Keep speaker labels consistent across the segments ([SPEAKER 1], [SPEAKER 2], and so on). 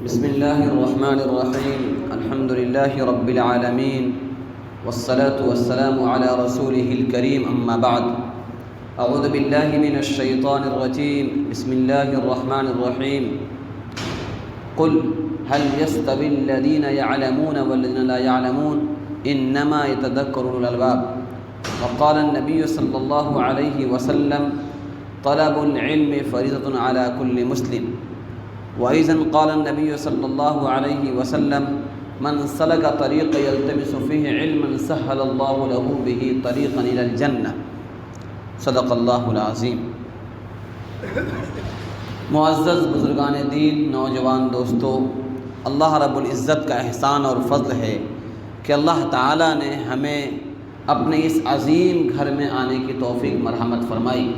[SPEAKER 1] بسم الله الرحمن الرحيم. الحمد لله رب العالمين، والصلاة والسلام على رسوله الكريم. أما بعد، أعوذ بالله من الشيطان الرجيم. بسم الله الرحمن الرحيم. قل هل يستوي الذين يعلمون والذين لا يعلمون إنما يتذكر أولو الألباب. وقال النبي صلى الله عليه وسلم: طلب العلم فريضة على كل مسلم. وأيضا قال النبي صلى الله عليه وسلم: من سلك طريقا يلتمس فيه علما سهل الله له به طريقا إلى الجنة. صدق اللہ العظیم. معزز بزرگان دین، نوجوان دوستو، اللہ رب العزت کا احسان اور فضل ہے کہ اللہ تعالیٰ نے ہمیں اپنے اس عظیم گھر میں آنے کی توفیق مرحمت فرمائی.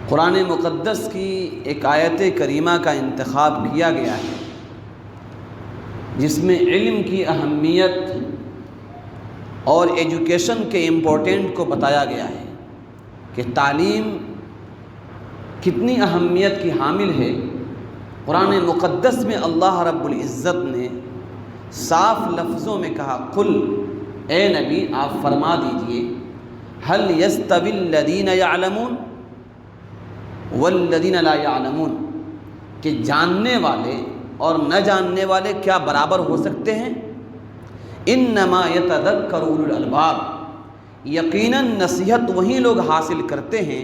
[SPEAKER 1] قرآن مقدس کی ایک آیت کریمہ کا انتخاب کیا گیا ہے جس میں علم کی اہمیت اور ایجوکیشن کے امپورٹنٹ کو بتایا گیا ہے کہ تعلیم کتنی اہمیت کی حامل ہے. قرآن مقدس میں اللہ رب العزت نے صاف لفظوں میں کہا: قل، اے نبی آپ فرما دیجئے، هل يستوي الذين يعلمون والذین لا یعلمون، کہ جاننے والے اور نہ جاننے والے کیا برابر ہو سکتے ہیں؟ انما یتذکر اولو الالباب، یقیناً نصیحت وہی لوگ حاصل کرتے ہیں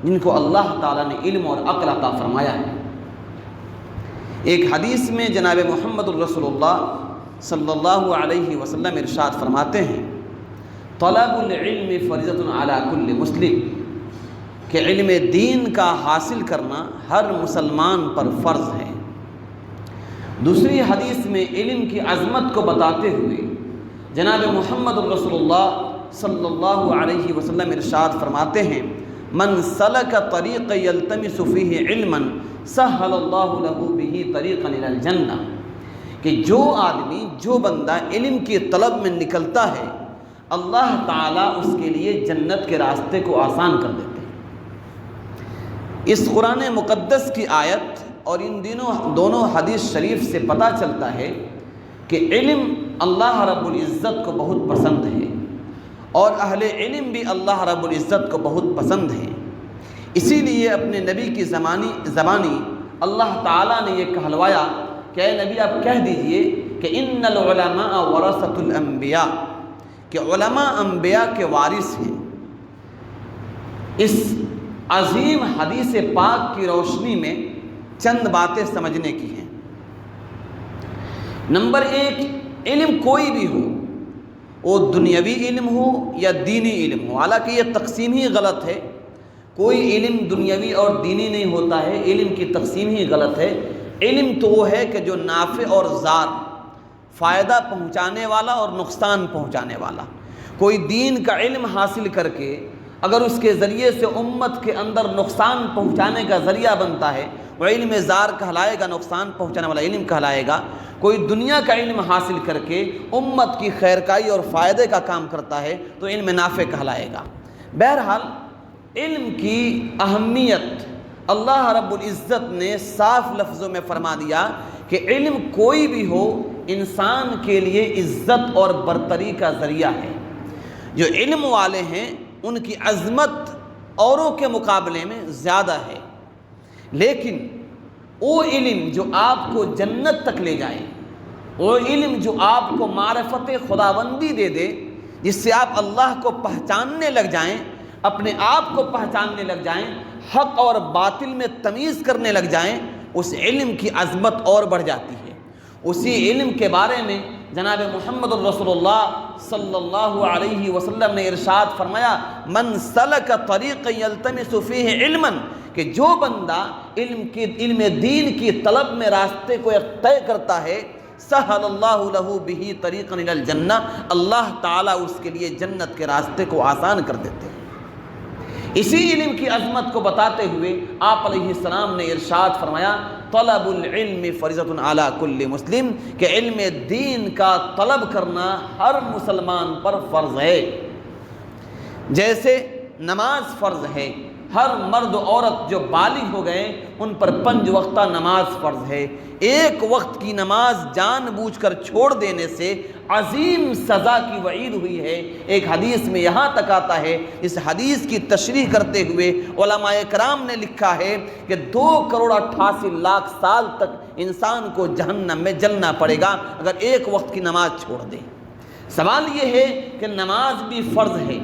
[SPEAKER 1] جن کو اللہ تعالیٰ نے علم اور عقل عطا فرمایا ہے. ایک حدیث میں جناب محمد الرسول اللہ صلی اللہ علیہ وسلم ارشاد فرماتے ہیں: طلب العلم فریضۃ علی کل مسلم، کہ علم دین کا حاصل کرنا ہر مسلمان پر فرض ہے. دوسری حدیث میں علم کی عظمت کو بتاتے ہوئے جناب محمد الرسول اللہ صلی اللہ علیہ وسلم ارشاد فرماتے ہیں: من سلک طریقا یلتمس فیہ علما سہل اللہ لہ بہ طریقا الی الجنہ، کہ جو آدمی، جو بندہ علم کی طلب میں نکلتا ہے، اللہ تعالیٰ اس کے لیے جنت کے راستے کو آسان کر دیتے ہیں. اس قرآن مقدس کی آیت اور ان دونوں حدیث شریف سے پتہ چلتا ہے کہ علم اللہ رب العزت کو بہت پسند ہے اور اہل علم بھی اللہ رب العزت کو بہت پسند ہیں. اسی لیے اپنے نبی کی زبانی اللہ تعالیٰ نے یہ کہلوایا کہ اے نبی آپ کہہ دیجئے کہ ان العلماء ورثۃ الانبیاء، کہ علماء انبیاء کے وارث ہیں. اس عظیم حدیث پاک کی روشنی میں چند باتیں سمجھنے کی ہیں. نمبر 1، علم کوئی بھی ہو، وہ دنیاوی علم ہو یا دینی علم ہو. حالانکہ یہ تقسیم ہی غلط ہے. کوئی علم دنیاوی اور دینی نہیں ہوتا ہے، علم کی تقسیم ہی غلط ہے. علم تو وہ ہے کہ جو نافع اور ضار، فائدہ پہنچانے والا اور نقصان پہنچانے والا. کوئی دین کا علم حاصل کر کے اگر اس کے ذریعے سے امت کے اندر نقصان پہنچانے کا ذریعہ بنتا ہے، وہ علم زار کہلائے گا، نقصان پہنچانے والا علم کہلائے گا. کوئی دنیا کا علم حاصل کر کے امت کی خیرکائی اور فائدے کا کام کرتا ہے تو علم نافع کہلائے گا. بہرحال علم کی اہمیت اللہ رب العزت نے صاف لفظوں میں فرما دیا کہ علم کوئی بھی ہو انسان کے لیے عزت اور برتری کا ذریعہ ہے. جو علم والے ہیں ان کی عظمت اوروں کے مقابلے میں زیادہ ہے. لیکن وہ علم جو آپ کو جنت تک لے جائے، وہ علم جو آپ کو معرفت خداوندی دے دے، جس سے آپ اللہ کو پہچاننے لگ جائیں، اپنے آپ کو پہچاننے لگ جائیں، حق اور باطل میں تمیز کرنے لگ جائیں، اس علم کی عظمت اور بڑھ جاتی ہے. اسی علم کے بارے میں جناب محمد الرسول اللہ صلی اللہ علیہ وسلم نے ارشاد فرمایا: من سلک طریقا یلتمس فیہ علما، کہ جو بندہ علم دین کی طلب میں راستے کو طے کرتا ہے، سہل اللہ لہ بہ طریقا الی الجنہ، اللہ تعالیٰ اس کے لیے جنت کے راستے کو آسان کر دیتے ہیں. اسی علم کی عظمت کو بتاتے ہوئے آپ علیہ السلام نے ارشاد فرمایا: طلب العلم فریضۃ علی کل مسلم، کہ علم دین کا طلب کرنا ہر مسلمان پر فرض ہے. جیسے نماز فرض ہے، ہر مرد و عورت جو بالغ ہو گئے ان پر 5 وقتہ نماز فرض ہے۔ ایک وقت کی نماز جان بوجھ کر چھوڑ دینے سے عظیم سزا کی وعید ہوئی ہے۔ ایک حدیث میں یہاں تک آتا ہے، اس حدیث کی تشریح کرتے ہوئے علماء کرام نے لکھا ہے کہ 2,88,00,000 سال تک انسان کو جہنم میں جلنا پڑے گا اگر ایک وقت کی نماز چھوڑ دے۔ سوال یہ ہے کہ نماز بھی فرض ہے،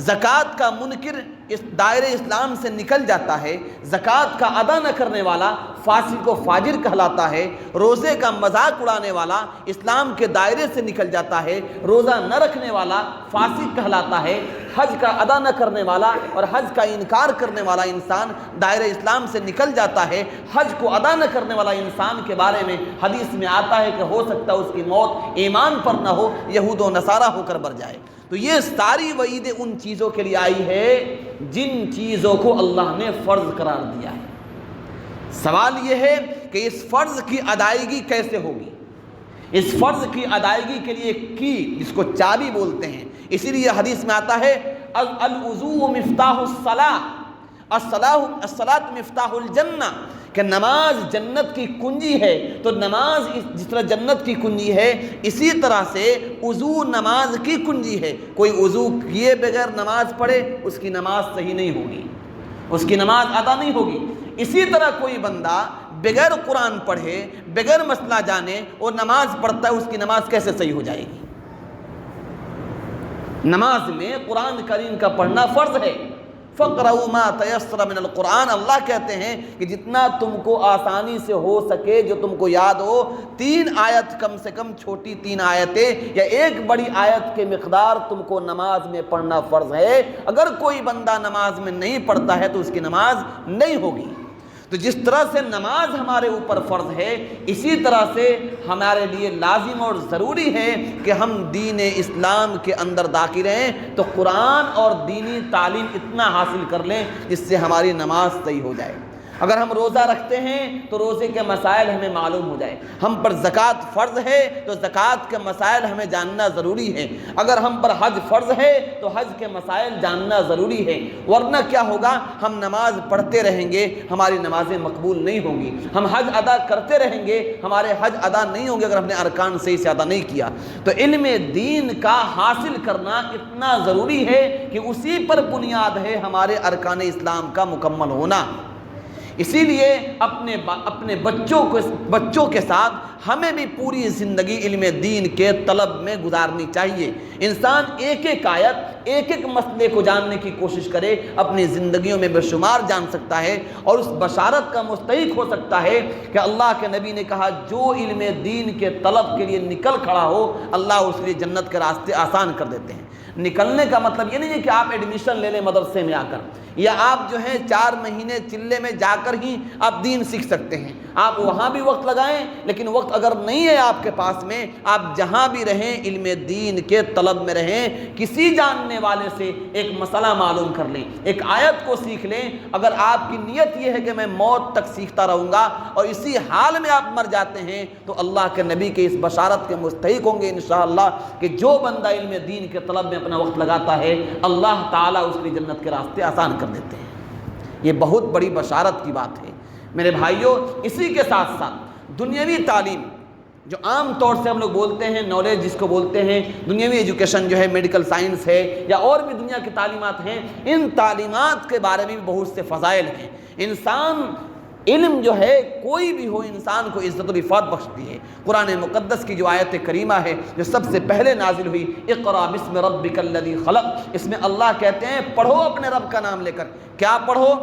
[SPEAKER 1] زکوٰۃ کا منکر اس دائرے اسلام سے نکل جاتا ہے، زکوٰۃ کا ادا نہ کرنے والا فاسق و فاجر کہلاتا ہے، روزے کا مذاق اڑانے والا اسلام کے دائرے سے نکل جاتا ہے، روزہ نہ رکھنے والا فاسق کہلاتا ہے، حج کا ادا نہ کرنے والا اور حج کا انکار کرنے والا انسان دائرے اسلام سے نکل جاتا ہے، حج کو ادا نہ کرنے والا انسان کے بارے میں حدیث میں آتا ہے کہ ہو سکتا ہے اس کی موت ایمان پر نہ ہو، یہود و نصارہ ہو کر مر جائے۔ تو یہ ساری وعیدیں ان چیزوں کے لیے آئی ہے جن چیزوں کو اللہ نے فرض قرار دیا ہے۔ سوال یہ ہے کہ اس فرض کی ادائیگی کیسے ہوگی؟ اس فرض کی ادائیگی کے لیے کی جس کو چابی بولتے ہیں، اسی لیے حدیث میں آتا ہے الوضوء مفتاح الصلاۃ مفتاح الجنہ، کہ نماز جنت کی کنجی ہے۔ تو نماز جس طرح جنت کی کنجی ہے اسی طرح سے وضو نماز کی کنجی ہے۔ کوئی وضو کیے بغیر نماز پڑھے اس کی نماز صحیح نہیں ہوگی، اس کی نماز ادا نہیں ہوگی۔ اسی طرح کوئی بندہ بغیر قرآن پڑھے، بغیر مسئلہ جانے اور نماز پڑھتا ہے، اس کی نماز کیسے صحیح ہو جائے گی؟ نماز میں قرآن کریم کا پڑھنا فرض ہے۔ فَقْرَؤُوا مَا تَيَسَّرَ مِنَ الْقُرْآنِ، اللہ کہتے ہیں کہ جتنا تم کو آسانی سے ہو سکے، جو تم کو یاد ہو، 3 آیت کم سے کم، چھوٹی 3 آیتیں یا ایک بڑی آیت کے مقدار تم کو نماز میں پڑھنا فرض ہے۔ اگر کوئی بندہ نماز میں نہیں پڑھتا ہے تو اس کی نماز نہیں ہوگی۔ تو جس طرح سے نماز ہمارے اوپر فرض ہے، اسی طرح سے ہمارے لیے لازم اور ضروری ہے کہ ہم دین اسلام کے اندر داخل ہیں تو قرآن اور دینی تعلیم اتنا حاصل کر لیں جس سے ہماری نماز صحیح ہو جائے۔ اگر ہم روزہ رکھتے ہیں تو روزے کے مسائل ہمیں معلوم ہو جائے، ہم پر زکوٰۃ فرض ہے تو زکوٰۃ کے مسائل ہمیں جاننا ضروری ہے، اگر ہم پر حج فرض ہے تو حج کے مسائل جاننا ضروری ہے، ورنہ کیا ہوگا؟ ہم نماز پڑھتے رہیں گے، ہماری نمازیں مقبول نہیں ہوں گی، ہم حج ادا کرتے رہیں گے، ہمارے حج ادا نہیں ہوں گے اگر ہم نے ارکان صحیح سے ادا نہیں کیا۔ تو علم دین کا حاصل کرنا اتنا ضروری ہے کہ اسی پر بنیاد ہے ہمارے ارکان اسلام کا مکمل ہونا۔ اسی لیے اپنے بچوں کے ساتھ ہمیں بھی پوری زندگی علم دین کے طلب میں گزارنی چاہیے۔ انسان ایک ایک آیت، ایک ایک مسئلے کو جاننے کی کوشش کرے، اپنی زندگیوں میں بے شمار جان سکتا ہے اور اس بشارت کا مستحق ہو سکتا ہے کہ اللہ کے نبی نے کہا جو علم دین کے طلب کے لیے نکل کھڑا ہو، اللہ اس لیے جنت کے راستے آسان کر دیتے ہیں۔ نکلنے کا مطلب یہ نہیں ہے کہ آپ ایڈمیشن لے لیں مدرسے میں آ کر، یا آپ جو ہے 4 مہینے چلے میں جا کر ہی آپ دین سیکھ سکتے ہیں۔ آپ وہاں بھی وقت لگائیں، لیکن وقت اگر نہیں ہے آپ کے پاس میں، آپ جہاں بھی رہیں علم دین کے طلب میں رہیں، کسی جاننے والے سے ایک مسئلہ معلوم کر لیں، ایک آیت کو سیکھ لیں۔ اگر آپ کی نیت یہ ہے کہ میں موت تک سیکھتا رہوں گا اور اسی حال میں آپ مر جاتے ہیں تو اللہ کے نبی کے اس بشارت کے مستحق ہوں گے انشاءاللہ کہ جو بندہ علم دین کے طلب میں اپنا وقت لگاتا ہے اللہ تعالیٰ اس لیے جنت کے راستے آسان کر دیتے ہیں۔ یہ بہت بڑی بشارت کی بات ہے میرے بھائیوں۔ اسی کے ساتھ ساتھ دنیاوی تعلیم جو عام طور سے ہم لوگ بولتے ہیں، نالج جس کو بولتے ہیں، دنیاوی ایجوکیشن جو ہے، میڈیکل سائنس ہے یا اور بھی دنیا کی تعلیمات ہیں، ان تعلیمات کے بارے میں بھی بہت سے فضائل ہیں۔ انسان علم جو ہے کوئی بھی ہو انسان کو عزت و رفعت بخشتی ہے۔ قرآن مقدس کی جو آیت کریمہ ہے جو سب سے پہلے نازل ہوئی، اقرأ بسم ربک الذی خلق، اس میں اللہ کہتے ہیں پڑھو اپنے رب کا نام لے کر۔ کیا پڑھو؟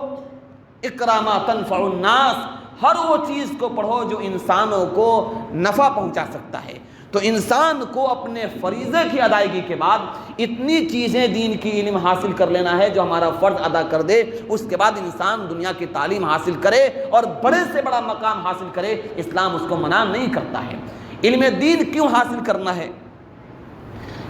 [SPEAKER 1] اقرأ ما تنفع الناس، ہر وہ چیز کو پڑھو جو انسانوں کو نفع پہنچا سکتا ہے۔ تو انسان کو اپنے فریضے کی ادائیگی کے بعد اتنی چیزیں دین کی علم حاصل کر لینا ہے جو ہمارا فرض ادا کر دے، اس کے بعد انسان دنیا کی تعلیم حاصل کرے اور بڑے سے بڑا مقام حاصل کرے، اسلام اس کو منع نہیں کرتا ہے۔ علم دین کیوں حاصل کرنا ہے؟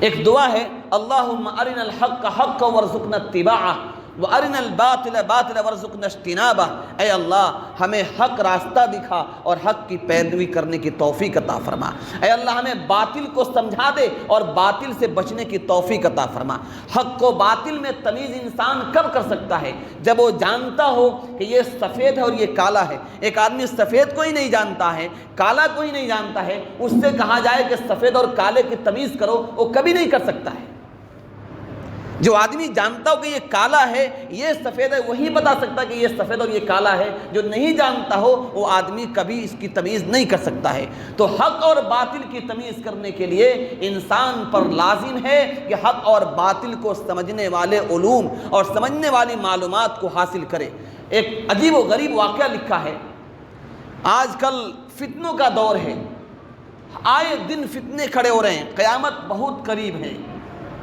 [SPEAKER 1] ایک دعا ہے، اللہم ارنا الحق حقا وارزقنا اتباعہ، وَأَرِنَا الْبَاطِلَ بَاطِلًا وَارْزُقْنَا اجْتِنَابَهُ، اے اللہ ہمیں حق راستہ دکھا اور حق کی پیروی کرنے کی توفیق عطا فرما، اے اللہ ہمیں باطل کو سمجھا دے اور باطل سے بچنے کی توفیق عطا فرما۔ حق و باطل میں تمیز انسان کب کر سکتا ہے؟ جب وہ جانتا ہو کہ یہ سفید ہے اور یہ کالا ہے۔ ایک آدمی سفید کو ہی نہیں جانتا ہے، کالا کو ہی نہیں جانتا ہے، اس سے کہا جائے کہ سفید اور کالے کی تمیز کرو، وہ کبھی نہیں کر سکتا ہے۔ جو آدمی جانتا ہو کہ یہ کالا ہے یہ سفید ہے، وہی بتا سکتا ہے کہ یہ سفید اور یہ کالا ہے۔ جو نہیں جانتا ہو وہ آدمی کبھی اس کی تمیز نہیں کر سکتا ہے۔ تو حق اور باطل کی تمیز کرنے کے لیے انسان پر لازم ہے کہ حق اور باطل کو سمجھنے والے علوم اور سمجھنے والی معلومات کو حاصل کرے۔ ایک عجیب و غریب واقعہ لکھا ہے، آج کل فتنوں کا دور ہے، آئے دن فتنے کھڑے ہو رہے ہیں، قیامت بہت قریب ہے۔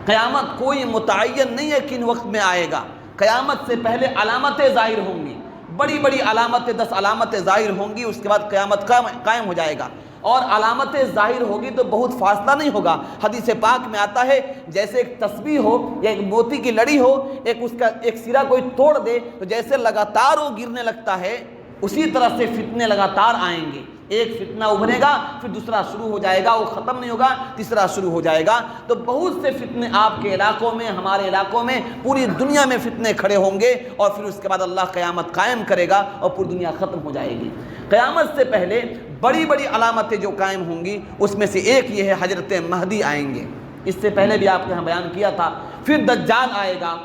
[SPEAKER 1] قیامت کوئی متعین نہیں ہے کن وقت میں آئے گا۔ قیامت سے پہلے علامتیں ظاہر ہوں گی، بڑی بڑی علامتیں، 10 علامتیں ظاہر ہوں گی، اس کے بعد قیامت قائم ہو جائے گا۔ اور علامتیں ظاہر ہوگی تو بہت فاصلہ نہیں ہوگا۔ حدیث پاک میں آتا ہے جیسے ایک تسبیح ہو یا ایک موتی کی لڑی ہو، اس کا ایک سرا کوئی توڑ دے تو جیسے لگاتار وہ گرنے لگتا ہے، اسی طرح سے فتنے لگاتار آئیں گے۔ ایک فتنہ ابھرے گا، پھر دوسرا شروع ہو جائے گا، وہ ختم نہیں ہوگا، تیسرا شروع ہو جائے گا۔ تو بہت سے فتنے آپ کے علاقوں میں، ہمارے علاقوں میں، پوری دنیا میں فتنے کھڑے ہوں گے، اور پھر اس کے بعد اللہ قیامت قائم کرے گا اور پوری دنیا ختم ہو جائے گی۔ قیامت سے پہلے بڑی بڑی علامتیں جو قائم ہوں گی، اس میں سے ایک یہ ہے حضرت مہدی آئیں گے۔ اس سے پہلے بھی آپ نے یہاں بیان کیا تھا۔ پھر دجال آئے گا،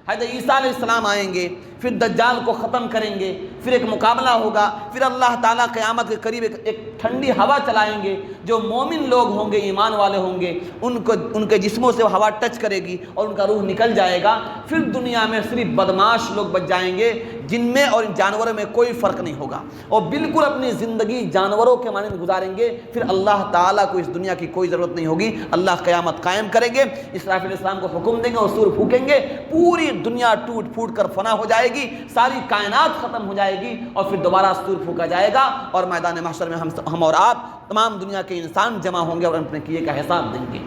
[SPEAKER 1] حضرت عیسیٰ علیہ السلام آئیں گے، پھر دجال کو ختم کریں گے، پھر ایک مقابلہ ہوگا، پھر اللہ تعالیٰ قیامت کے قریب ایک ٹھنڈی ہوا چلائیں گے۔ جو مومن لوگ ہوں گے، ایمان والے ہوں گے، ان کے جسموں سے ہوا ٹچ کرے گی اور ان کا روح نکل جائے گا۔ پھر دنیا میں صرف بدمعاش لوگ بچ جائیں گے، جن میں اور ان جانوروں میں کوئی فرق نہیں ہوگا، اور بالکل اپنی زندگی جانوروں کے مانند گزاریں گے۔ پھر اللہ تعالیٰ کو اس دنیا کی کوئی ضرورت نہیں ہوگی، اللہ قیامت قائم کریں گے، اسرافیل علیہ السلام کو حکم دیں گے اور سور پھونکیں گے، پوری دنیا ٹوٹ پھوٹ کر فنا ہو جائے گی، ساری کائنات ختم ہو جائے گی، اور پھر دوبارہ سور پھونکا جائے گا، اور میدان محشر میں ہم اور آپ تمام دنیا کے انسان جمع ہوں گے اور اپنے کیے کا حساب دیں گے۔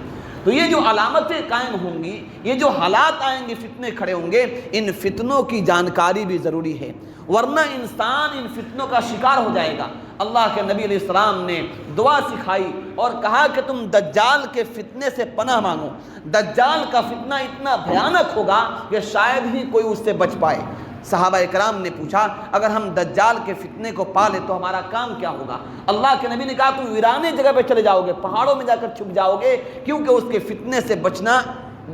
[SPEAKER 1] تو یہ جو علامتیں قائم ہوں گی، یہ جو حالات آئیں گے، فتنے کھڑے ہوں گے، ان فتنوں کی جانکاری بھی ضروری ہے، ورنہ انسان ان فتنوں کا شکار ہو جائے گا۔ اللہ کے نبی علیہ السلام نے دعا سکھائی اور کہا کہ تم دجال کے فتنے سے پناہ مانگو۔ دجال کا فتنہ اتنا بھیانک ہوگا کہ شاید ہی کوئی اس سے بچ پائے۔ صحابہ اکرام نے پوچھا اگر ہم دجال کے فتنے کو پالے تو ہمارا کام کیا ہوگا؟ اللہ کے نبی نے کہا تم ویرانے جگہ پہ چلے جاؤ گے، پہاڑوں میں جا کر چھپ جاؤ گے، کیونکہ اس کے فتنے سے بچنا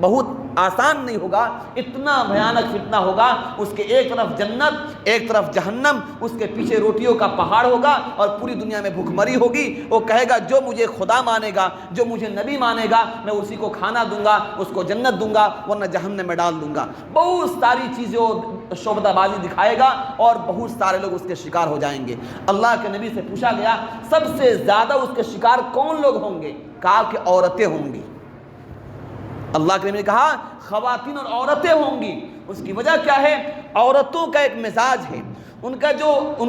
[SPEAKER 1] بہت آسان نہیں ہوگا، اتنا بھیانک فتنہ ہوگا۔ اس کے ایک طرف جنت، ایک طرف جہنم، اس کے پیچھے روٹیوں کا پہاڑ ہوگا، اور پوری دنیا میں بھوک مری ہوگی۔ وہ کہے گا جو مجھے خدا مانے گا، جو مجھے نبی مانے گا، میں اسی کو کھانا دوں گا، اس کو جنت دوں گا، ورنہ جہنم میں ڈال دوں گا۔ بہت ساری چیزیں شعبدہ بازی دکھائے گا اور بہت سارے لوگ اس کے شکار ہو جائیں گے۔ اللہ کے نبی سے پوچھا گیا سب سے زیادہ اس کے شکار کون لوگ ہوں گے؟ کہا کہ عورتیں ہوں گی۔ اللہ کے نبی نے کہا خواتین اور عورتیں ہوں گی۔ اس کی وجہ کیا ہے؟ عورتوں کا ایک مزاج ہے، ان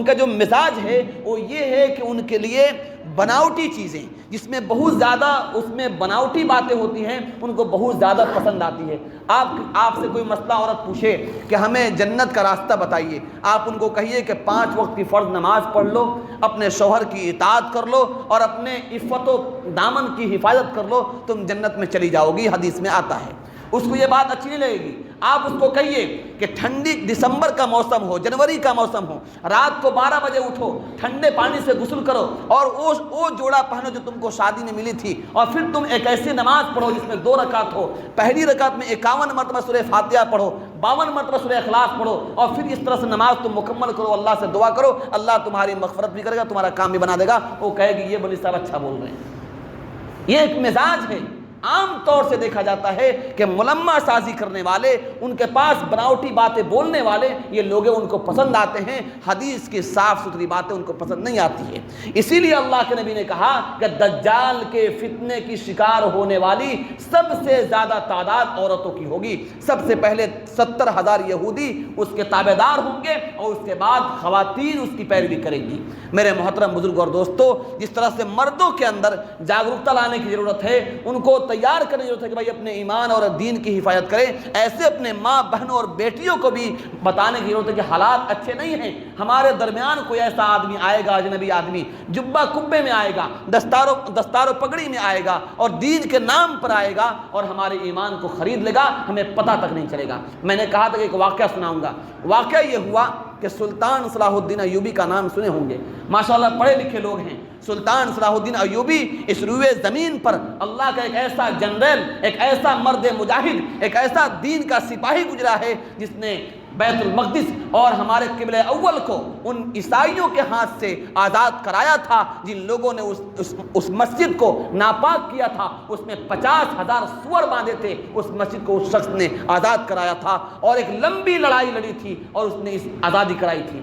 [SPEAKER 1] کا جو مزاج ہے وہ یہ ہے کہ ان کے لیے بناوٹی چیزیں، جس میں بہت زیادہ اس میں بناوٹی باتیں ہوتی ہیں، ان کو بہت زیادہ پسند آتی ہے۔ آپ سے کوئی مسئلہ عورت پوچھے کہ ہمیں جنت کا راستہ بتائیے، آپ ان کو کہیے کہ 5 وقت کی فرض نماز پڑھ لو، اپنے شوہر کی اطاعت کر لو، اور اپنے عفت و دامن کی حفاظت کر لو، تم جنت میں چلی جاؤ گی، حدیث میں آتا ہے۔ اس کو یہ بات اچھی نہیں لگے گی۔ آپ اس کو کہیے کہ ٹھنڈی دسمبر کا موسم ہو، جنوری کا موسم ہو، رات کو 12 بجے اٹھو، ٹھنڈے پانی سے غسل کرو، اور وہ جوڑا پہنو جو تم کو شادی میں ملی تھی، اور پھر تم ایک ایسی نماز پڑھو جس میں 2 رکعت ہو، پہلی رکعت میں 51 مرتبہ سورہ فاتحہ پڑھو، 52 مرتبہ سورہ اخلاص پڑھو، اور پھر اس طرح سے نماز تم مکمل کرو، اللہ سے دعا کرو، اللہ تمہاری مغفرت بھی کرے گا، تمہارا کام بھی بنا دے گا۔ وہ کہے گی یہ بلی صاحب اچھا بول رہے ہیں۔ یہ ایک مزاج ہے۔ عام طور سے دیکھا جاتا ہے کہ ملمہ سازی کرنے والے، ان کے پاس بناوٹی باتیں بولنے والے یہ لوگ ان کو پسند آتے ہیں، حدیث کی صاف ستھری باتیں ان کو پسند نہیں آتی ہے۔ اسی لیے اللہ کے نبی نے کہا کہ دجال کے فتنے کی شکار ہونے والی سب سے زیادہ تعداد عورتوں کی ہوگی۔ سب سے پہلے 70,000 یہودی اس کے تابع دار ہوں گے، اور اس کے بعد خواتین اس کی پیروی کریں گی۔ میرے محترم بزرگ اور دوستو، جس طرح سے مردوں کے اندر جاگرکتا لانے کی ضرورت ہے، ان کو تیار کرنے کی ضرورت ہے کہ بھائی اپنے ایمان اور دین کی حفاظت کریں۔ ایسے اپنے ماں بہنوں اور بیٹیوں کو بھی بتانے کی ضرورت ہے کہ حالات اچھے نہیں ہیں، ہمارے درمیان کوئی ایسا آدمی آئے گا، اجنبی آدمی جبہ کبے میں آئے گا، دستار و پگڑی میں آئے گا اور دین کے نام پر آئے گا اور ہمارے ایمان کو خرید لے گا، ہمیں پتہ تک نہیں چلے گا۔ میں نے کہا تھا کہ ایک واقعہ سناؤں گا۔ واقعہ یہ ہوا کہ سلطان صلاح الدین ایوبی کا نام سنے ہوں گے، ماشاءاللہ پڑھے لکھے لوگ ہیں۔ سلطان صلاح الدین ایوبی اس روئے زمین پر اللہ کا ایک ایسا جنرل، ایک ایسا مرد مجاہد، ایک ایسا دین کا سپاہی گزرا ہے جس نے بیت المقدس اور ہمارے قبلہ اول کو ان عیسائیوں کے ہاتھ سے آزاد کرایا تھا، جن لوگوں نے اس مسجد کو ناپاک کیا تھا، اس میں 50,000 سور باندھے تھے، اس مسجد کو اس شخص نے آزاد کرایا تھا اور ایک لمبی لڑائی لڑی تھی اور اس نے اس آزادی کرائی تھی۔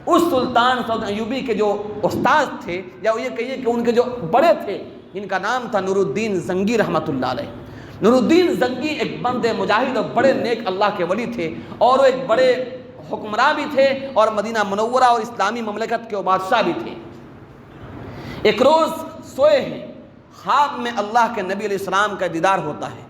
[SPEAKER 1] اس سلطان صلاح الدین ایوبی کے جو استاد تھے، یا یہ کہیے کہ ان کے جو بڑے تھے، ان کا نام تھا نور الدین زنگی رحمۃ اللہ علیہ۔ نور الدین زنگی ایک بند مجاہد اور بڑے نیک اللہ کے ولی تھے، اور وہ ایک بڑے حکمراں بھی تھے اور مدینہ منورہ اور اسلامی مملکت کے بادشاہ بھی تھے۔ ایک روز سوئے ہیں، خواب میں اللہ کے نبی علیہ السلام کا دیدار ہوتا ہے۔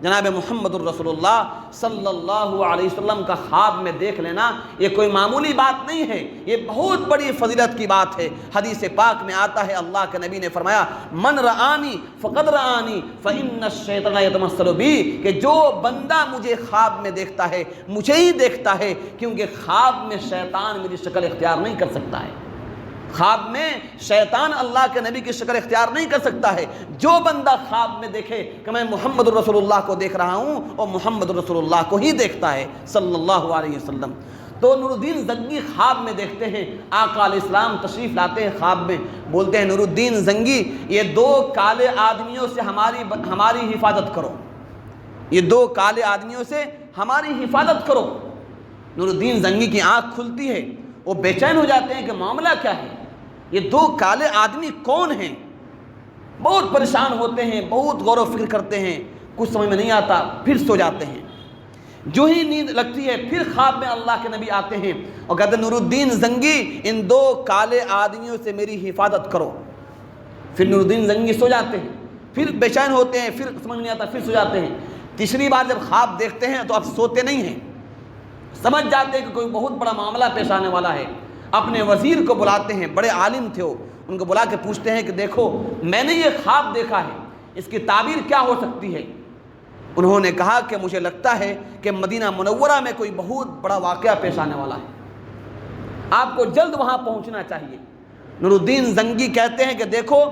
[SPEAKER 1] جناب محمد الرسول اللہ صلی اللہ علیہ وسلم کا خواب میں دیکھ لینا یہ کوئی معمولی بات نہیں ہے، یہ بہت بڑی فضیلت کی بات ہے۔ حدیث پاک میں آتا ہے، اللہ کے نبی نے فرمایا من رآنی فقد رآنی فإن الشیطان یتمثل بی، کہ جو بندہ مجھے خواب میں دیکھتا ہے مجھے ہی دیکھتا ہے، کیونکہ خواب میں شیطان میری شکل اختیار نہیں کر سکتا ہے۔ خواب میں شیطان اللہ کے نبی کی شکل اختیار نہیں کر سکتا ہے۔ جو بندہ خواب میں دیکھے کہ میں محمد الرسول اللہ کو دیکھ رہا ہوں، اور محمد الرسول اللہ کو ہی دیکھتا ہے صلی اللہ علیہ وسلم۔ تو نور الدین زنگی خواب میں دیکھتے ہیں، آقا علیہ السلام تشریف لاتے ہیں خواب میں، بولتے ہیں نور الدین زنگی یہ 2 کالے آدمیوں سے ہماری حفاظت کرو، یہ 2 کالے آدمیوں سے ہماری حفاظت کرو۔ نور الدین زنگی کی آنکھ کھلتی ہے، وہ بے چین ہو جاتے ہیں کہ معاملہ کیا ہے، یہ 2 کالے آدمی کون ہیں؟ بہت پریشان ہوتے ہیں، بہت غور و فکر کرتے ہیں، کچھ سمجھ میں نہیں آتا، پھر سو جاتے ہیں۔ جو ہی نیند لگتی ہے پھر خواب میں اللہ کے نبی آتے ہیں اور کہتے ہیں نور الدین زنگی ان 2 کالے آدمیوں سے میری حفاظت کرو۔ پھر نور الدین زنگی سو جاتے ہیں، پھر بے چین ہوتے ہیں، پھر سمجھ نہیں آتا، پھر سو جاتے ہیں۔ تیسری بار جب خواب دیکھتے ہیں تو اب سوتے نہیں ہیں، سمجھ جاتے ہیں کہ کوئی بہت بڑا معاملہ پیش آنے والا ہے۔ اپنے وزیر کو بلاتے ہیں، بڑے عالم تھے وہ، ان کو بلا کے پوچھتے ہیں کہ دیکھو میں نے یہ خواب دیکھا ہے، اس کی تعبیر کیا ہو سکتی ہے؟ انہوں نے کہا کہ مجھے لگتا ہے کہ مدینہ منورہ میں کوئی بہت بڑا واقعہ پیش آنے والا ہے، آپ کو جلد وہاں پہنچنا چاہیے۔ نور الدین زنگی کہتے ہیں کہ دیکھو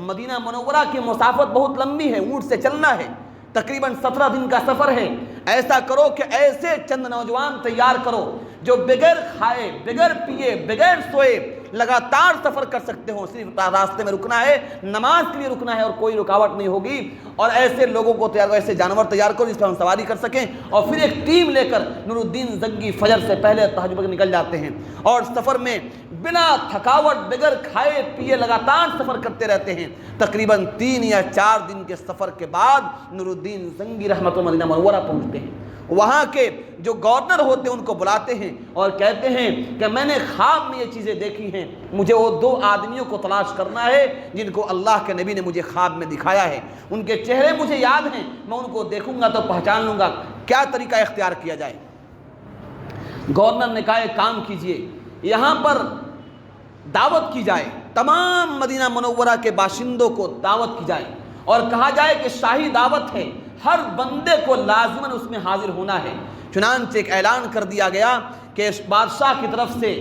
[SPEAKER 1] مدینہ منورہ کی مسافت بہت لمبی ہے، اونٹ سے چلنا ہے، تقریباً 17 دن کا سفر ہے۔ ایسا کرو کہ ایسے چند نوجوان تیار کرو جو بغیر کھائے، بغیر پیے، بغیر سوئے لگاتار سفر کر سکتے ہوں، صرف راستے میں رکنا ہے، نماز کے لیے رکنا ہے اور کوئی رکاوٹ نہیں ہوگی، اور ایسے لوگوں کو تیار کرو، ایسے جانور تیار کرو جس پر ہم سواری کر سکیں۔ اور پھر ایک ٹیم لے کر نور الدین زنگی فجر سے پہلے تہجد پر نکل جاتے ہیں اور سفر میں بنا تھکاوٹ بغیر کھائے پیے لگاتار سفر کرتے رہتے ہیں۔ تقریباً 3 یا 4 دن کے سفر کے بعد نور الدین زنگی رحمۃ اللہ مدینہ منورہ پہنچتے ہیں۔ وہاں کے جو گورنر ہوتے ہیں ان کو بلاتے ہیں اور کہتے ہیں کہ میں نے خواب میں یہ چیزیں دیکھی ہیں، مجھے وہ 2 آدمیوں کو تلاش کرنا ہے جن کو اللہ کے نبی نے مجھے خواب میں دکھایا ہے، ان کے چہرے مجھے یاد ہیں، میں ان کو دیکھوں گا تو پہچان لوں گا، کیا طریقہ اختیار کیا جائے؟ گورنر نے کہا ایک کام کیجئے، یہاں پر دعوت کی جائے، تمام مدینہ منورہ کے باشندوں کو دعوت کی جائے اور کہا جائے کہ شاہی دعوت ہے، ہر بندے کو لازماً اس میں حاضر ہونا ہے۔ چنانچہ ایک اعلان کر دیا گیا کہ بادشاہ کی طرف سے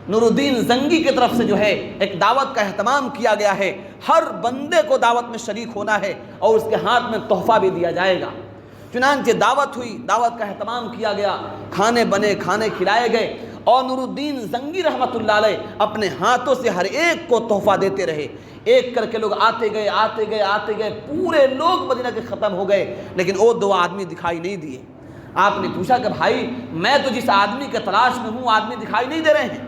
[SPEAKER 1] نور الدین زنگی کی طرف سے جو ہے ایک دعوت کا اہتمام کیا گیا ہے، ہر بندے کو دعوت میں شریک ہونا ہے اور اس کے ہاتھ میں تحفہ بھی دیا جائے گا۔ چنانچہ دعوت ہوئی، دعوت کا اہتمام کیا گیا، کھانے بنے، کھانے کھلائے گئے، اور نور الدین زنگی رحمۃ اللہ علیہ اپنے ہاتھوں سے ہر ایک کو تحفہ دیتے رہے۔ ایک کر کے لوگ آتے گئے، پورے لوگ مدینہ کے ختم ہو گئے، لیکن وہ 2 آدمی دکھائی نہیں دیے۔ آپ نے پوچھا کہ بھائی میں تو جس آدمی کے تلاش میں ہوں آدمی دکھائی نہیں دے رہے ہیں،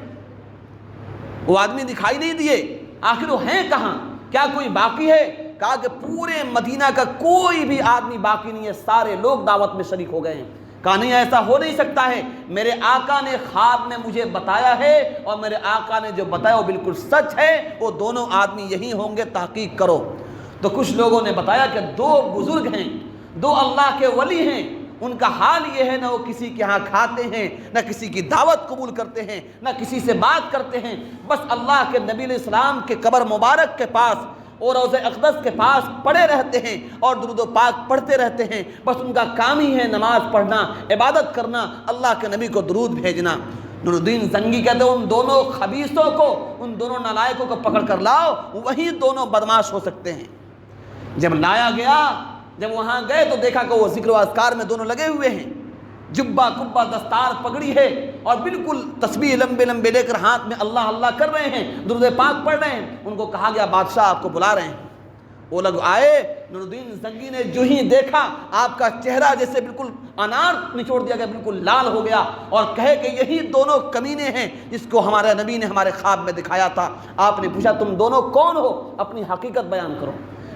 [SPEAKER 1] وہ آدمی دکھائی نہیں دیے، آخر وہ ہیں کہاں؟ کیا کوئی باقی ہے؟ کہا کہ پورے مدینہ کا کوئی بھی آدمی باقی نہیں ہے، سارے لوگ دعوت میں شریک ہو گئے ہیں۔ کہا نہیں ایسا ہو نہیں سکتا ہے، میرے آقا نے خواب میں مجھے بتایا ہے اور میرے آقا نے جو بتایا وہ بالکل سچ ہے، وہ دونوں آدمی یہی ہوں گے، تحقیق کرو۔ تو کچھ لوگوں نے بتایا کہ دو بزرگ ہیں، دو اللہ کے ولی ہیں، ان کا حال یہ ہے نہ وہ کسی کے ہاں کھاتے ہیں، نہ کسی کی دعوت قبول کرتے ہیں، نہ کسی سے بات کرتے ہیں، بس اللہ کے نبی علیہ السلام کے قبر مبارک کے پاس اور روضہ اقدس کے پاس پڑے رہتے ہیں اور درود و پاک پڑھتے رہتے ہیں، بس ان کا کام ہی ہے نماز پڑھنا، عبادت کرنا، اللہ کے نبی کو درود بھیجنا۔ نور الدین زنگی کہتے ہیں ان دونوں خبیثوں کو، ان دونوں نالائقوں کو پکڑ کر لاؤ، وہی دونوں بدماش ہو سکتے ہیں۔ جب لایا گیا، جب وہاں گئے تو دیکھا کہ وہ ذکر و اذکار میں دونوں لگے ہوئے ہیں، جبہ کبہ دستار پگڑی ہے اور بالکل تسبیح لمبے لمبے لے کر ہاتھ میں اللہ اللہ کر رہے ہیں، درود پاک پڑھ رہے ہیں۔ ان کو کہا گیا بادشاہ آپ کو بلا رہے ہیں۔ وہ لوگ آئے، نور الدین زنگی نے جو ہی دیکھا آپ کا چہرہ جیسے بالکل انار نچوڑ دیا گیا، بالکل لال ہو گیا، اور کہے کہ یہی دونوں کمینے ہیں جس کو ہمارے نبی نے ہمارے خواب میں دکھایا تھا۔ آپ نے پوچھا تم دونوں کون ہو، اپنی حقیقت بیان کرو۔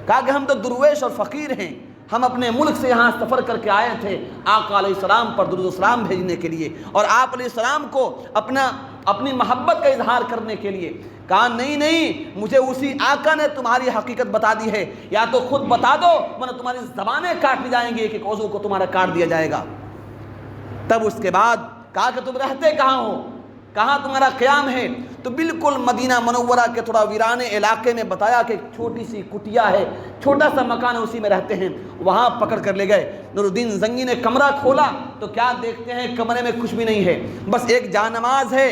[SPEAKER 1] کہا کہ ہم تو درویش اور فقیر ہیں، ہم اپنے ملک سے یہاں سفر کر کے آئے تھے آقا علیہ السلام پر درود و سلام بھیجنے کے لیے اور آپ علیہ السلام کو اپنی محبت کا اظہار کرنے کے لیے۔ کہا نہیں، مجھے اسی آقا نے تمہاری حقیقت بتا دی ہے، یا تو خود بتا دو ورنہ تمہاری زبانیں کاٹ لی جائیں گی، ایک ایک عضو کو تمہارا کاٹ دیا جائے گا۔ تب اس کے بعد کہا کہ تم رہتے کہاں ہو، کہاں تمہارا قیام ہے؟ تو بالکل مدینہ منورہ کے تھوڑا ویرانے علاقے میں بتایا کہ چھوٹی سی کٹیا ہے، چھوٹا سا مکان ہے، اسی میں رہتے ہیں۔ وہاں پکڑ کر لے گئے۔ نور الدین زنگی نے کمرہ کھولا تو کیا دیکھتے ہیں، کمرے میں کچھ بھی نہیں ہے، بس ایک جانماز ہے،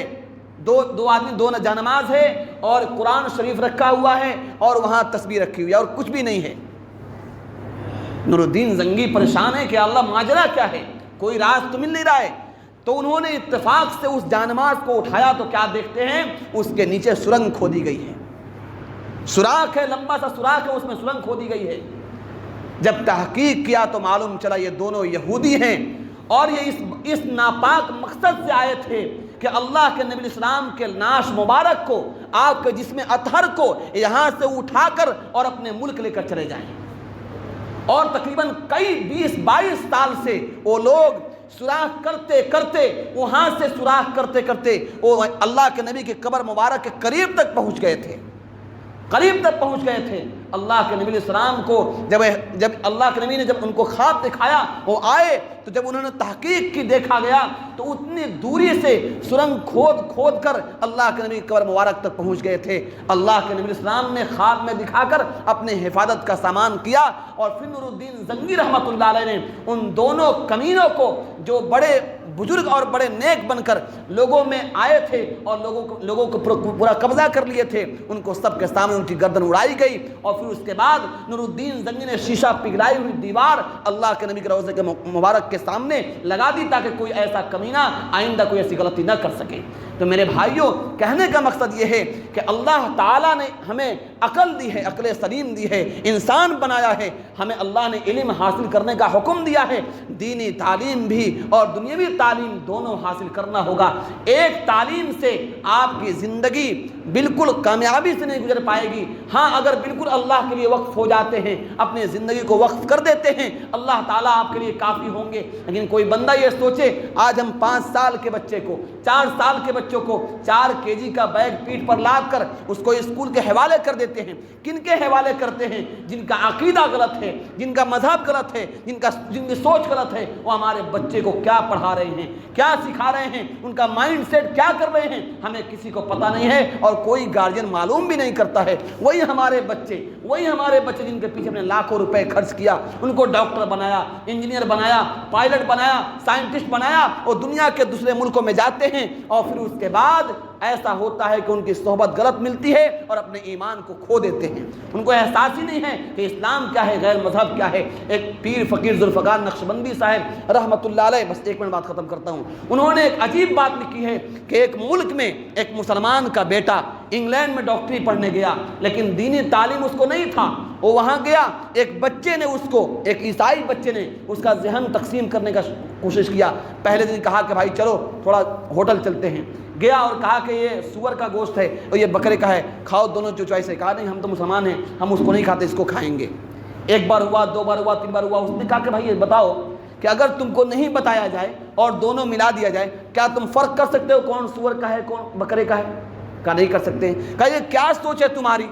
[SPEAKER 1] دو آدمی، دو جانماز ہے اور قرآن شریف رکھا ہوا ہے اور وہاں تسبیح رکھی ہوئی ہے اور کچھ بھی نہیں ہے۔ نور الدین زنگی پریشان ہے کہ اللہ ماجرا کیا ہے، کوئی راز تو مل نہیں رہا ہے۔ تو انہوں نے اتفاق سے اس جانماز کو اٹھایا تو کیا دیکھتے ہیں، اس کے نیچے سرنگ کھودی گئی ہے، سوراخ ہے، لمبا سا سوراخ ہے، اس میں سرنگ کھودی گئی ہے۔ جب تحقیق کیا تو معلوم چلا یہ دونوں یہودی ہیں اور یہ اس ناپاک مقصد سے آئے تھے کہ اللہ کے نبی علیہ السلام کے ناش مبارک کو، آپ کے جسم اطہر کو یہاں سے اٹھا کر اور اپنے ملک لے کر چلے جائیں۔ اور تقریباً کئی 20-22 سال سے وہ لوگ سوراخ کرتے کرتے، وہاں سے سوراخ کرتے کرتے وہ اللہ کے نبی کے قبر مبارک کے قریب تک پہنچ گئے تھے، قریب تک پہنچ گئے تھے۔ اللہ کے نبی علیہ السلام کو جب اللہ کے نبی نے جب ان کو خواب دکھایا، وہ آئے تو جب انہوں نے تحقیق کی دیکھا گیا تو اتنی دوری سے سرنگ کھود کر اللہ کے نبی قبر مبارک تک پہنچ گئے تھے۔ اللہ کے نبی علیہ السلام نے خواب میں دکھا کر اپنے حفاظت کا سامان کیا اور پھر نور الدین زنگی رحمۃ اللہ علیہ نے ان دونوں کمینوں کو، جو بڑے بزرگ اور بڑے نیک بن کر لوگوں میں آئے تھے اور لوگوں کو پورا قبضہ کر لیے تھے، ان کو سب کے سامنے ان کی گردن اڑائی گئی اور پھر اس کے بعد نور الدین زنگی نے شیشہ پگھلائی ہوئی دیوار اللہ کے نبی کے روضے کے مبارک کے سامنے لگا دی تاکہ کوئی ایسا کمینہ آئندہ کوئی ایسی غلطی نہ کر سکے۔ تو میرے بھائیوں، کہنے کا مقصد یہ ہے کہ اللہ تعالیٰ نے ہمیں عقل دی ہے، عقل سلیم دی ہے، انسان بنایا ہے، ہمیں اللہ نے علم حاصل کرنے کا حکم دیا ہے، دینی تعلیم بھی اور دنیاوی تعلیم دونوں حاصل کرنا ہوگا۔ ایک تعلیم سے آپ کی زندگی بالکل کامیابی سے نہیں گزر پائے گی۔ ہاں، اگر بالکل اللہ کے لیے وقف ہو جاتے ہیں، اپنی زندگی کو وقف کر دیتے ہیں، اللہ تعالیٰ آپ کے لیے کافی ہوں گے۔ لیکن کوئی بندہ یہ سوچے، آج ہم 5 سال کے بچے کو، 4 سال کے بچوں کو 4 KG کا بیگ پیٹھ پر لاد کر اس کو اسکول کے حوالے کر دیتے ہیں۔ کن کے حوالے کرتے ہیں؟ جن کا عقیدہ غلط ہے، جن کا مذہب غلط ہے، جن کی سوچ غلط ہے۔ وہ ہمارے بچے کو کیا پڑھا رہے ہیں، کیا سکھا رہے ہیں، ان کا مائنڈ سیٹ کیا کر رہے ہیں، ہمیں کسی کو پتہ نہیں ہے اور کوئی گارجین معلوم بھی نہیں کرتا ہے۔ وہی ہمارے بچے جن کے پیچھے ہم نے لاکھوں روپے خرچ کیا، ان کو ڈاکٹر بنایا، انجینئر بنایا، پائلٹ بنایا، سائنٹسٹ بنایا، اور دنیا کے دوسرے ملکوں میں جاتے ہیں اور پھر اس کے بعد ایسا ہوتا ہے کہ ان کی صحبت غلط ملتی ہے اور اپنے ایمان کو کھو دیتے ہیں۔ ان کو احساس ہی نہیں ہے کہ اسلام کیا ہے، غیر مذہب کیا ہے۔ ایک پیر فقیر ذوالفقار نقشبندی صاحب رحمۃ اللہ علیہ، بس 1 منٹ بات ختم کرتا ہوں، انہوں نے ایک عجیب بات لکھی ہے کہ ایک ملک میں ایک مسلمان کا بیٹا انگلینڈ میں ڈاکٹری پڑھنے گیا، لیکن دینی تعلیم اس کو نہیں تھا۔ وہ وہاں گیا، ایک بچے نے اس کو، ایک عیسائی بچے نے اس کا ذہن تقسیم کرنے کا کوشش کیا۔ پہلے دن کہا کہ بھائی چلو تھوڑا ہوٹل چلتے ہیں، گیا اور کہا کہ یہ سور کا گوشت ہے اور یہ بکرے کا ہے، کھاؤ دونوں جو چوائس ہے۔ کہا نہیں، ہم تو مسلمان ہیں، ہم اس کو نہیں کھاتے، اس کو کھائیں گے۔ 1 بار ہوا، 2 بار ہوا، 3 بار ہوا۔ اس نے کہا کہ بھائی یہ بتاؤ کہ اگر تم کو نہیں بتایا جائے اور دونوں ملا دیا جائے، کیا تم فرق کر سکتے ہو کون سور کا ہے کون بکرے کا ہے؟ کہا نہیں کر سکتے ہیں۔ کہا یہ کیا سوچ ہے تمہاری،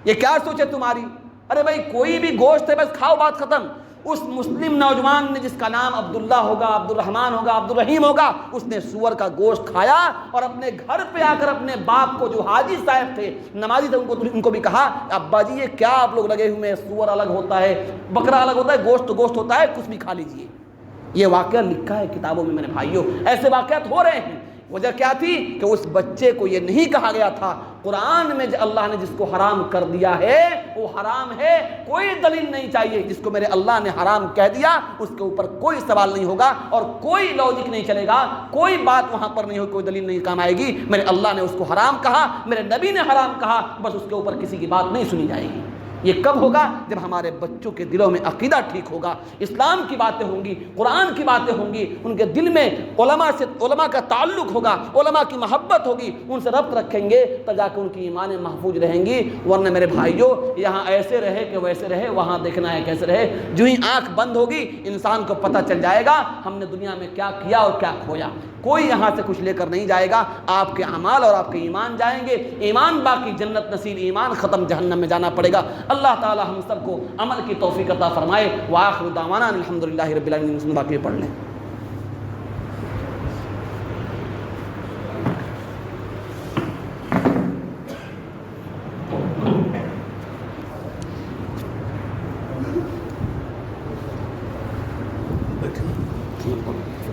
[SPEAKER 1] یہ کیا سوچ ہے تمہاری؟ ارے بھائی کوئی بھی گوشت ہے بس کھاؤ، بات ختم۔ اس مسلم نوجوان نے جس کا نام عبداللہ ہوگا، عبد الرحمن ہوگا، عبد الرحیم ہوگا، اس نے سور کا گوشت کھایا اور اپنے گھر پہ آ کر اپنے باپ کو، جو حاجی صاحب تھے، نمازی تھے، ان کو بھی کہا ابا جی یہ کیا آپ لوگ لگے ہوئے ہیں، سور الگ ہوتا ہے، بکرا الگ ہوتا ہے، گوشت تو گوشت ہوتا ہے، کچھ بھی کھا لیجئے۔ یہ واقعہ لکھا ہے کتابوں میں میرے بھائیوں، ایسے واقعات ہو رہے ہیں۔ وجہ کیا تھی کہ اس بچے کو یہ نہیں کہا گیا تھا قرآن میں اللہ نے جس کو حرام کر دیا ہے وہ حرام ہے، کوئی دلیل نہیں چاہیے، جس کو میرے اللہ نے حرام کہہ دیا اس کے اوپر کوئی سوال نہیں ہوگا اور کوئی لاجک نہیں چلے گا، کوئی بات وہاں پر نہیں ہوگی، کوئی دلیل نہیں کام آئے گی۔ میرے اللہ نے اس کو حرام کہا، میرے نبی نے حرام کہا، بس اس کے اوپر کسی کی بات نہیں سنی جائے گی۔ یہ کب ہوگا؟ جب ہمارے بچوں کے دلوں میں عقیدہ ٹھیک ہوگا، اسلام کی باتیں ہوں گی، قرآن کی باتیں ہوں گی، ان کے دل میں علماء کا تعلق ہوگا، علماء کی محبت ہوگی، ان سے ربط رکھیں گے تو جا کے ان کی ایمانیں محفوظ رہیں گی۔ ورنہ میرے بھائیوں یہاں ایسے رہے کہ ویسے رہے، وہاں دیکھنا ہے کیسے رہے، جو ہی آنکھ بند ہوگی انسان کو پتہ چل جائے گا ہم نے دنیا میں کیا کیا اور کیا کھویا۔ کوئی یہاں سے کچھ لے کر نہیں جائے گا، آپ کے اعمال اور آپ کے ایمان جائیں گے، ایمان باقی جنت نصیب، ایمان ختم جہنم میں جانا پڑے گا۔ اللہ تعالی ہم سب کو عمل کی توفیق عطا فرمائے۔ وآخر دعوانا الحمدللہ رب العالمین۔ باقی پڑھ لیں۔ ٹھیک ہے۔